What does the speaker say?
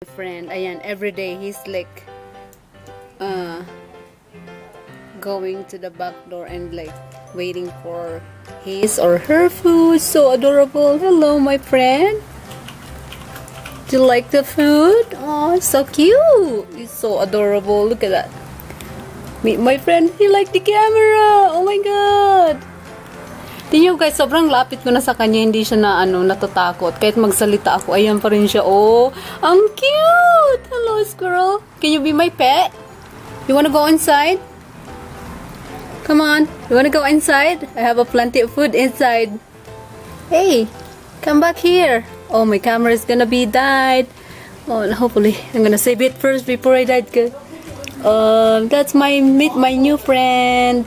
Friend, ayan, every day he's like going to the back door and like waiting for his or her food. So adorable. Hello, my friend. Do you like the food? Oh, so cute. It's so adorable. Look at that. Meet my friend. He like the camera. Oh my god. Tingnan nyo guys, sobrang lapit ko na sa kanya, hindi siya na natatakot. Kahit magsalita ako, ayan pa rin siya. Oh, ang cute! Hello, squirrel. Can you be my pet? You wanna go inside? Come on. You wanna go inside? I have a plenty of food inside. Hey, come back here. Oh, my camera is gonna be died. Oh, hopefully, I'm gonna save it first before I died. That's meet my new friend.